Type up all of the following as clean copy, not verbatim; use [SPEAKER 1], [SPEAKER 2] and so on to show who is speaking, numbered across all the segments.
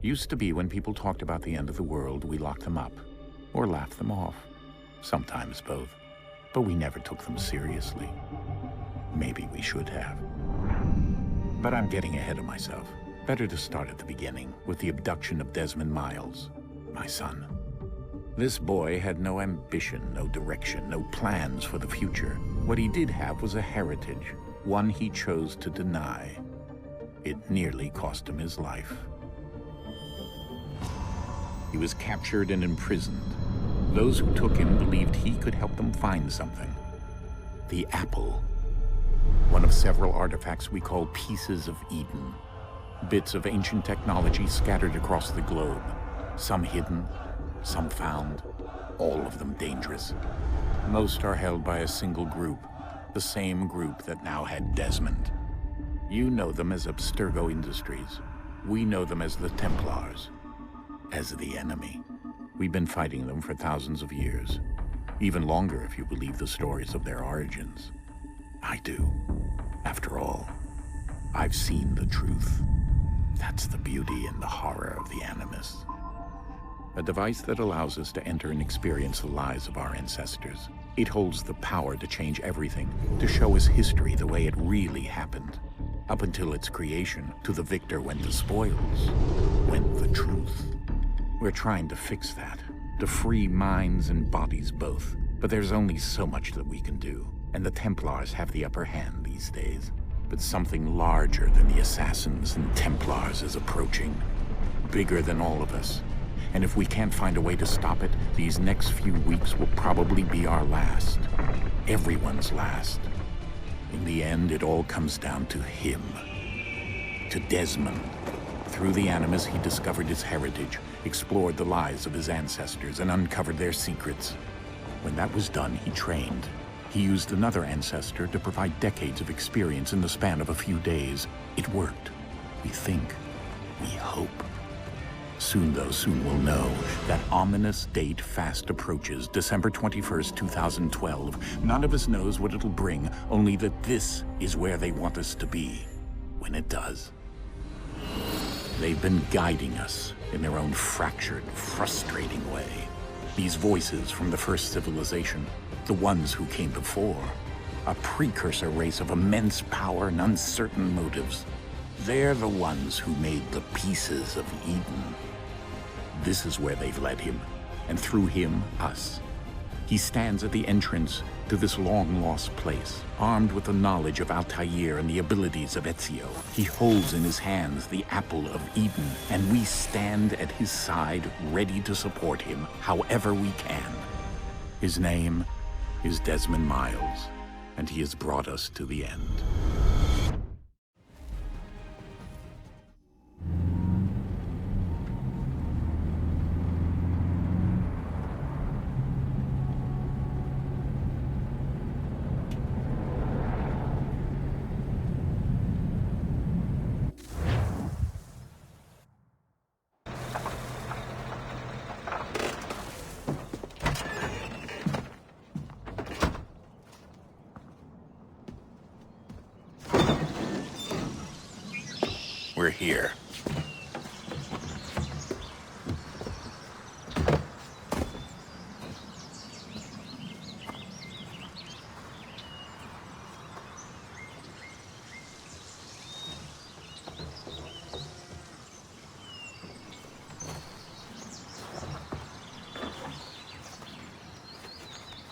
[SPEAKER 1] Used to be when people talked about the end of the world, we locked them up, or laughed them off. Sometimes both. But we never took them seriously. Maybe we should have. But I'm getting ahead of myself. Better to start at the beginning, with the abduction of Desmond Miles, my son. This boy had no ambition, no direction, no plans for the future. What he did have was a heritage, one he chose to deny. It nearly cost him his life. He was captured and imprisoned. Those who took him believed he could help them find something. The apple. One of several artifacts we call pieces of Eden. Bits of ancient technology scattered across the globe. Some hidden, some found, all of them dangerous. Most are held by a single group, the same group that now had Desmond. You know them as Abstergo Industries. We know them as the Templars, as the enemy. We've been fighting them for thousands of years, even longer if you believe the stories of their origins. I do. After all, I've seen the truth. That's the beauty and the horror of the Animus. A device that allows us to enter and experience the lives of our ancestors. It holds the power to change everything, to show us history the way it really happened. Up until its creation, to the victor went the spoils, went the truth. We're trying to fix that, to free minds and bodies both. But there's only so much that we can do, and the Templars have the upper hand these days. But something larger than the Assassins and Templars is approaching, bigger than all of us. And if we can't find a way to stop it, these next few weeks will probably be our last. Everyone's last. In the end, it all comes down to him. To Desmond. Through the Animus, he discovered his heritage, explored the lives of his ancestors, and uncovered their secrets. When that was done, he trained. He used another ancestor to provide decades of experience in the span of a few days. It worked. We think. We hope. Soon, though, soon we'll know. That ominous date fast approaches, December 21st, 2012. None of us knows what it'll bring, only that this is where they want us to be, when it does. They've been guiding us in their own fractured, frustrating way. These voices from the first civilization, the ones who came before, a precursor race of immense power and uncertain motives. They're the ones who made the pieces of Eden. This is where they've led him, and through him, us. He stands at the entrance to this long-lost place, armed with the knowledge of Altair and the abilities of Ezio. He holds in his hands the apple of Eden, and we stand at his side, ready to support him however we can. His name is Desmond Miles, and he has brought us to the end. We're here.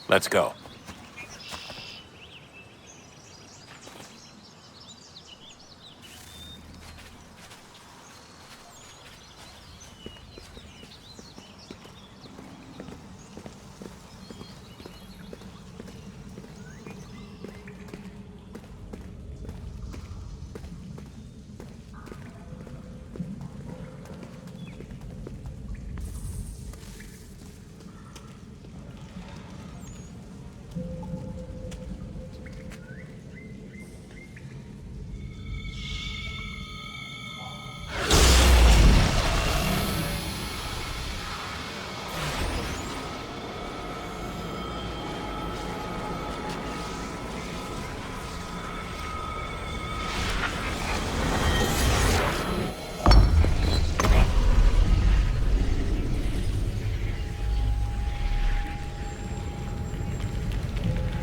[SPEAKER 1] Let's go.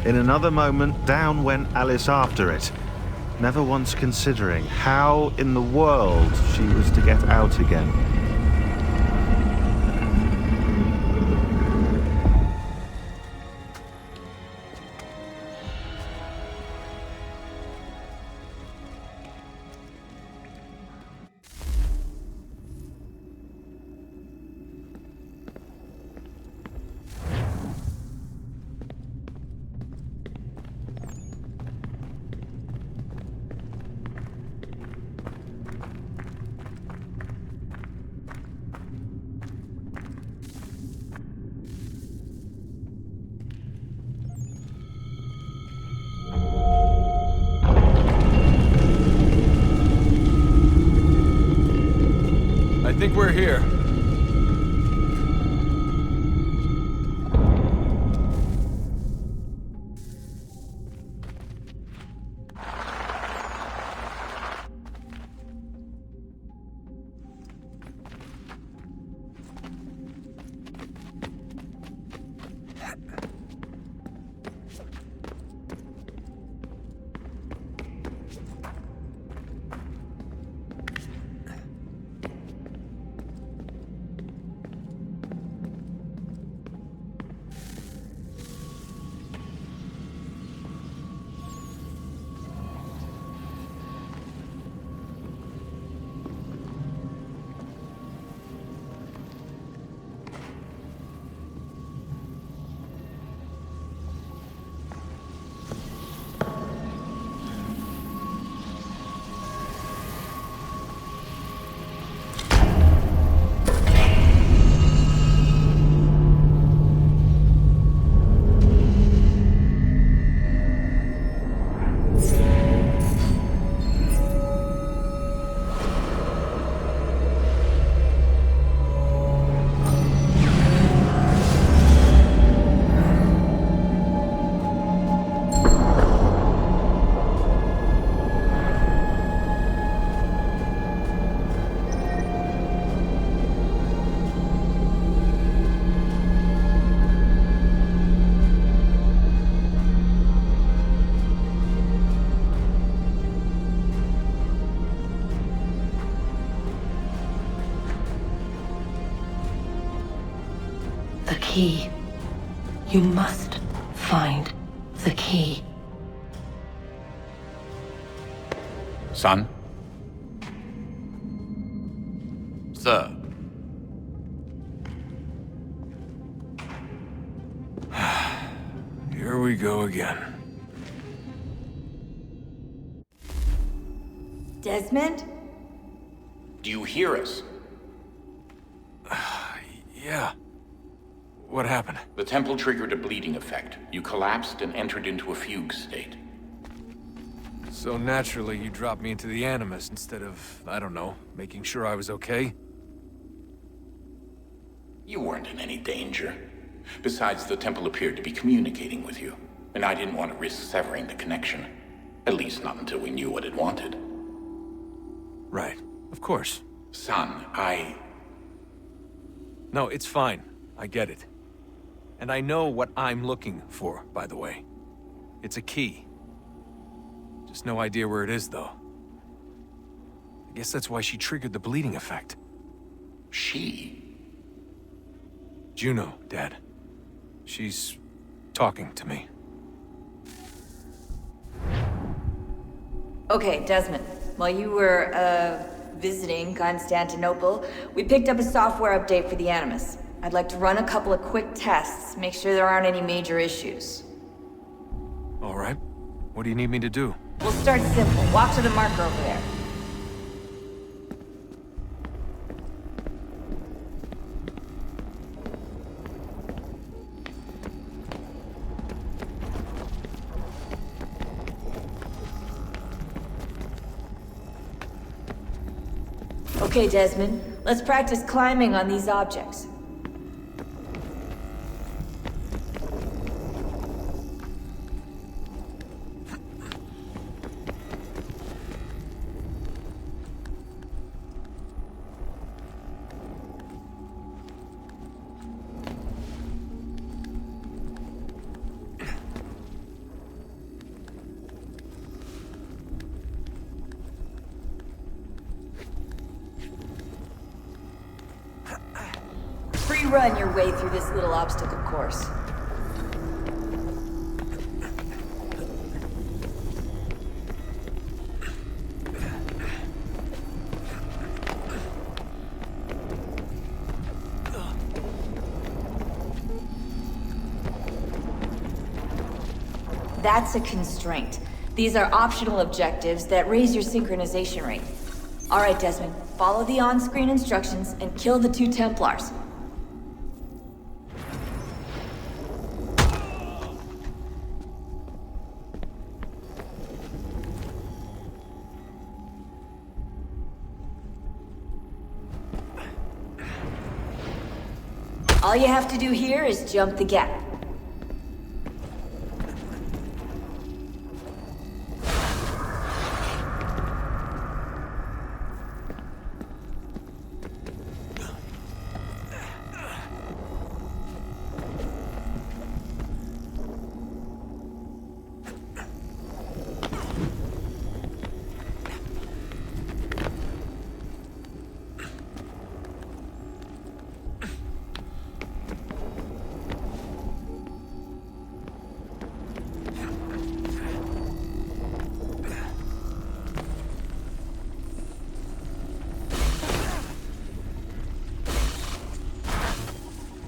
[SPEAKER 2] In another moment, down went Alice after it, never once considering how in the world she was to get out again.
[SPEAKER 3] I think we're here.
[SPEAKER 4] The key. You must find the key.
[SPEAKER 1] Son?
[SPEAKER 3] Sir. Here we go again.
[SPEAKER 5] Desmond?
[SPEAKER 1] Do you hear us?
[SPEAKER 3] Yeah. What happened?
[SPEAKER 1] The temple triggered a bleeding effect. You collapsed and entered into a fugue state.
[SPEAKER 3] So naturally, you dropped me into the Animus instead of, I don't know, making sure I was okay?
[SPEAKER 1] You weren't in any danger. Besides, the temple appeared to be communicating with you, and I didn't want to risk severing the connection. At least not until we knew what it wanted.
[SPEAKER 3] Right. Of course.
[SPEAKER 1] Son,
[SPEAKER 3] No, it's fine. I get it. And I know what I'm looking for, by the way. It's a key. Just no idea where it is, though. I guess that's why she triggered the bleeding effect.
[SPEAKER 1] She?
[SPEAKER 3] Juno, Dad. She's talking to me.
[SPEAKER 5] Okay, Desmond. While you were, visiting Constantinople, we picked up a software update for the Animus. I'd like to run a couple of quick tests, make sure there aren't any major issues.
[SPEAKER 3] All right. What do you need me to do?
[SPEAKER 5] We'll start simple. Walk to the marker over there. Okay, Desmond. Let's practice climbing on these objects. free run your way through this little obstacle course. That's a constraint. These are optional objectives that raise your synchronization rate. Alright, Desmond, follow the on-screen instructions and kill the 2 Templars. All you have to do here is jump the gap.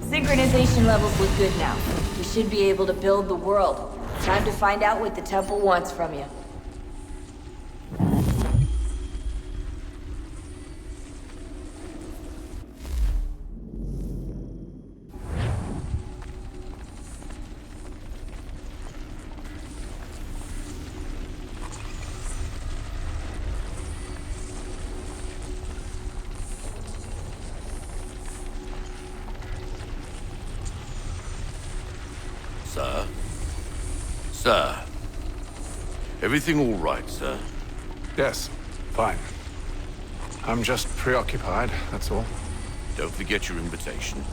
[SPEAKER 5] Synchronization levels look good now. We should be able to build the world. Time to find out what the temple wants from you.
[SPEAKER 6] Sir? Sir? Everything all right, sir?
[SPEAKER 7] Yes, fine. I'm just preoccupied, that's all.
[SPEAKER 6] Don't forget your invitation.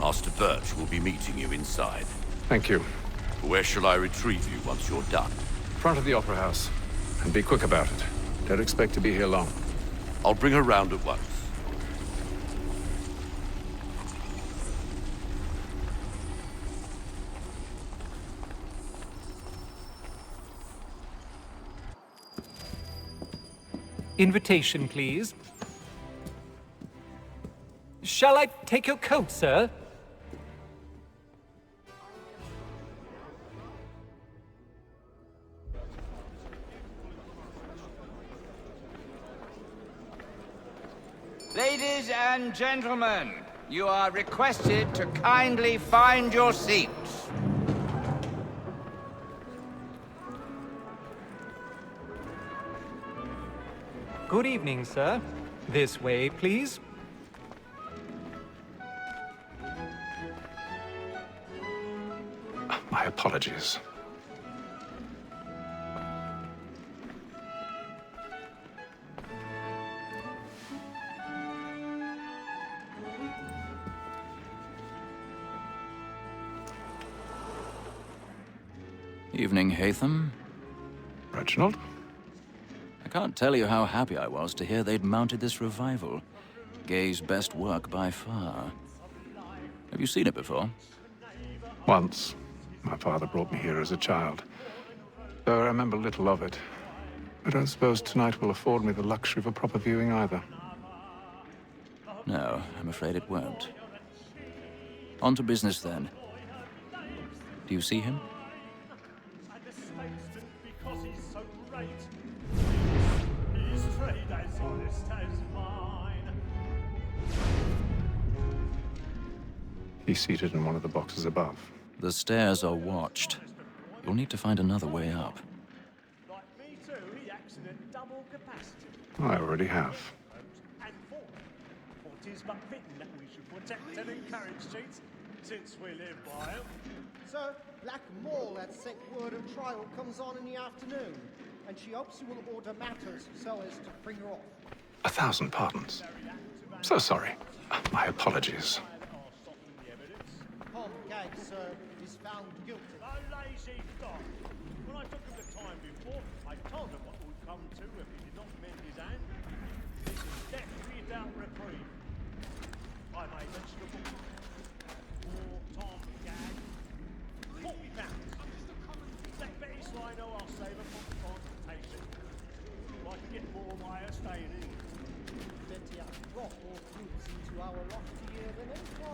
[SPEAKER 6] Master Birch will be meeting you inside.
[SPEAKER 7] Thank you.
[SPEAKER 6] Where shall I retrieve you once you're done?
[SPEAKER 7] Front of the Opera House. And be quick about it. Don't expect to be here long.
[SPEAKER 6] I'll bring her round at once.
[SPEAKER 8] Invitation, please. Shall I take your coat, sir?
[SPEAKER 9] Ladies and gentlemen, you are requested to kindly find your seats.
[SPEAKER 8] Good evening, sir. This way, please.
[SPEAKER 7] My apologies.
[SPEAKER 10] Evening, Hatham.
[SPEAKER 7] Reginald?
[SPEAKER 10] I can't tell you how happy I was to hear they'd mounted this revival. Gay's best work by far. Have you seen it before?
[SPEAKER 7] Once. My father brought me here as a child. Though I remember little of it. I don't suppose tonight will afford me the luxury of a proper viewing either.
[SPEAKER 10] No, I'm afraid it won't. On to business then. Do you see him?
[SPEAKER 7] He's seated in one of the boxes above.
[SPEAKER 10] The stairs are watched. You'll need to find another way up.
[SPEAKER 7] I already have.
[SPEAKER 11] Since we live by it. So, Black Mall at set word of trial comes on in the afternoon, and she hopes you will order matters so as to bring her off.
[SPEAKER 7] 1,000 pardons. So sorry. My apologies.
[SPEAKER 11] Tom Gates, is found guilty. A lazy dog. When I took him the time before, I told him what would come to if he did not mend his hand. This is death without reprieve. I may mention a book.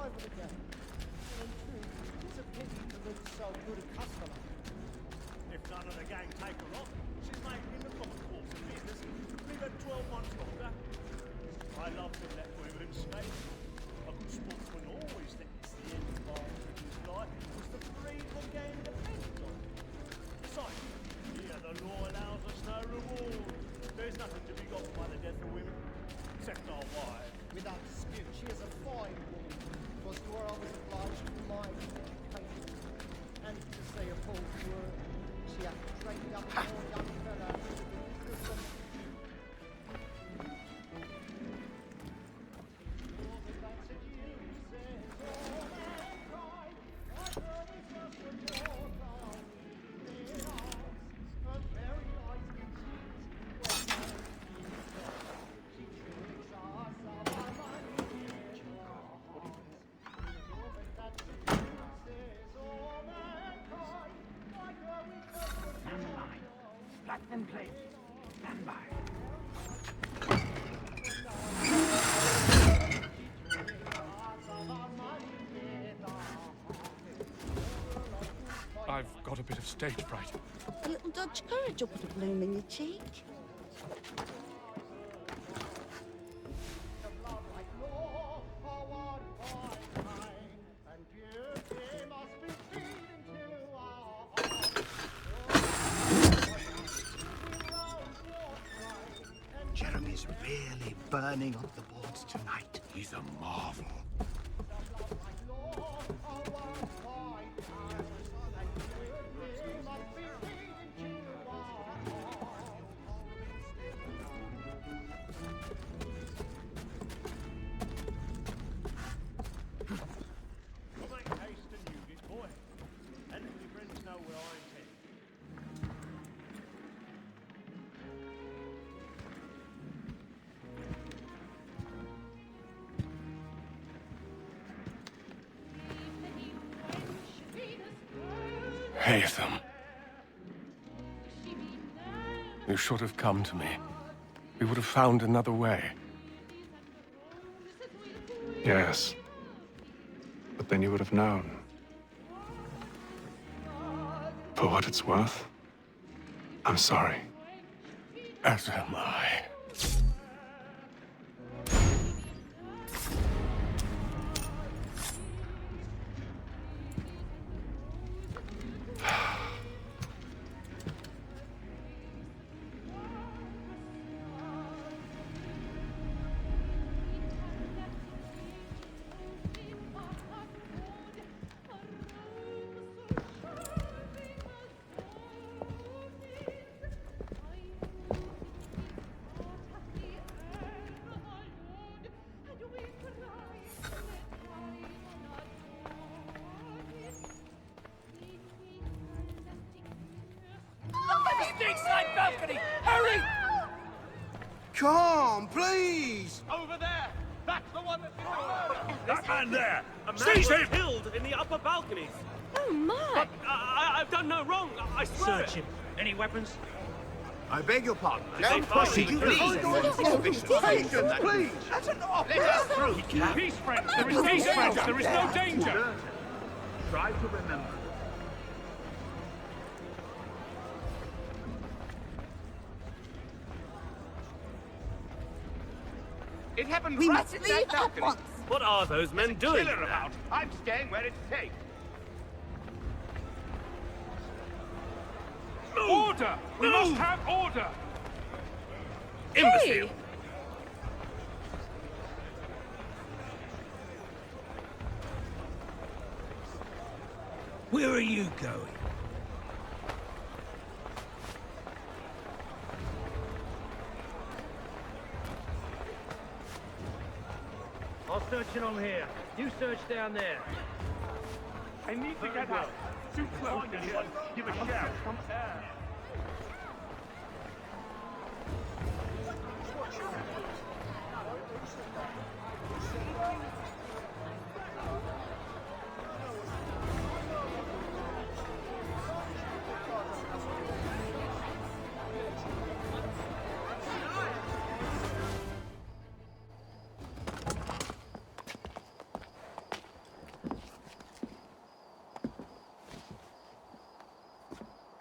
[SPEAKER 11] rival again. And in truth, it's a pity to lose so good a customer.
[SPEAKER 12] If none of the gang take her on, she's making the common course of business. Leave her 12 months longer. I love to let women stay. A good sportsman always thinks the end of his life was the freedom the game depends on. Besides, here the law allows us no reward. There's nothing to be got by the death of women, except our wives.
[SPEAKER 11] Without dispute, she is a fine woman, because you are always obliged to mind education. And to say a full word, she hath trained up more young fellows to the business of
[SPEAKER 7] I've got a bit of stage fright.
[SPEAKER 13] A little Dodge courage will put a bloom in your cheek.
[SPEAKER 14] Jeremy's really burning up the boards tonight. He's a marvel.
[SPEAKER 7] Haytham. You should have come to me. We would have found another way. Yes. But then you would have known. For what it's worth, I'm sorry. As am I.
[SPEAKER 9] Stateside balcony! Hurry!
[SPEAKER 14] Come, please!
[SPEAKER 9] Over there! That's the one that's been murdered!
[SPEAKER 12] That man there! A man
[SPEAKER 9] Seize
[SPEAKER 12] was
[SPEAKER 9] him!
[SPEAKER 12] killed in the upper balconies!
[SPEAKER 13] Oh, my!
[SPEAKER 12] But I've done no wrong, I swear!
[SPEAKER 9] Search him. Any weapons?
[SPEAKER 14] I beg your pardon.
[SPEAKER 12] Don't proceed, please.
[SPEAKER 14] Please! That's enough!
[SPEAKER 9] Let us through!
[SPEAKER 12] Peace, friends! There is peace, friends! There is no danger!
[SPEAKER 14] Try to remember.
[SPEAKER 9] It happened
[SPEAKER 13] We
[SPEAKER 9] right
[SPEAKER 13] must
[SPEAKER 9] at
[SPEAKER 13] leave
[SPEAKER 9] that
[SPEAKER 13] at
[SPEAKER 9] balcony.
[SPEAKER 13] once.
[SPEAKER 12] What are those men doing?
[SPEAKER 9] Killer about. I'm staying where it's safe.
[SPEAKER 12] Order! We must have order! Imbecile!
[SPEAKER 9] Where are you going?
[SPEAKER 12] I'll search in on here. You search down there. I need to get out. Too close to here. Give a shout.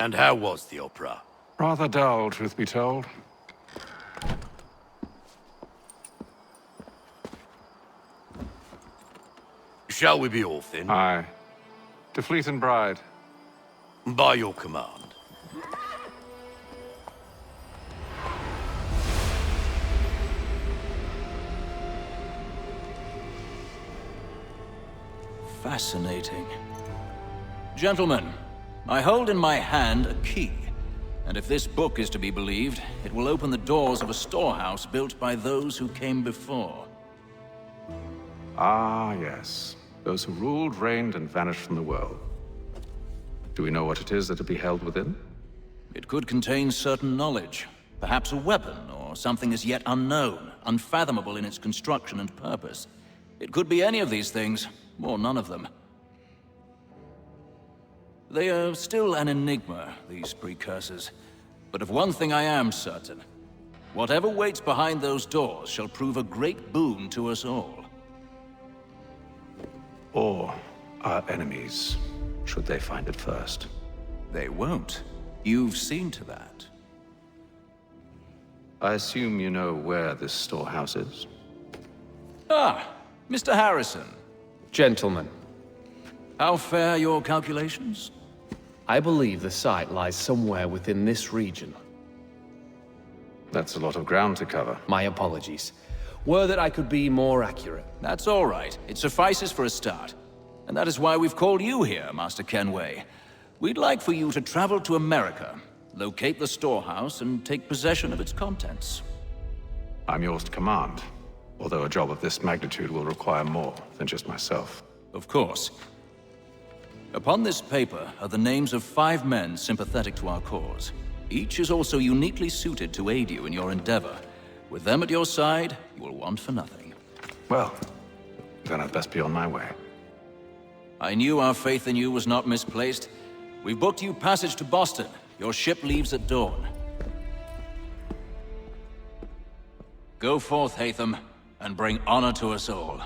[SPEAKER 6] And how was the opera?
[SPEAKER 7] Rather dull, truth be told.
[SPEAKER 6] Shall we be off then?
[SPEAKER 7] Aye. To Fleet and Bride.
[SPEAKER 6] By your command.
[SPEAKER 10] Fascinating. Gentlemen, I hold in my hand a key, and if this book is to be believed, it will open the doors of a storehouse built by those who came before.
[SPEAKER 7] Ah, yes. Those who ruled, reigned, and vanished from the world. Do we know what it is that will be held within?
[SPEAKER 10] It could contain certain knowledge, perhaps a weapon, or something as yet unknown, unfathomable in its construction and purpose. It could be any of these things, or none of them. They are still an enigma, these precursors. But of one thing I am certain. Whatever waits behind those doors shall prove a great boon to us all.
[SPEAKER 7] Or our enemies, should they find it first.
[SPEAKER 10] They won't. You've seen to that.
[SPEAKER 7] I assume you know where this storehouse is?
[SPEAKER 10] Ah, Mr. Harrison.
[SPEAKER 15] Gentlemen.
[SPEAKER 10] How fare your calculations?
[SPEAKER 15] I believe the site lies somewhere within this region.
[SPEAKER 7] That's a lot of ground to cover.
[SPEAKER 15] My apologies. Were that I could be more accurate.
[SPEAKER 10] That's all right. It suffices for a start. And that is why we've called you here, Master Kenway. We'd like for you to travel to America, locate the storehouse, and take possession of its contents.
[SPEAKER 7] I'm yours to command, although a job of this magnitude will require more than just myself.
[SPEAKER 10] Of course. Upon this paper are the names of 5 men sympathetic to our cause. Each is also uniquely suited to aid you in your endeavor. With them at your side, you will want for nothing.
[SPEAKER 7] Well, then I'd best be on my way.
[SPEAKER 10] I knew our faith in you was not misplaced. We've booked you passage to Boston. Your ship leaves at dawn. Go forth, Hatham, and bring honor to us all.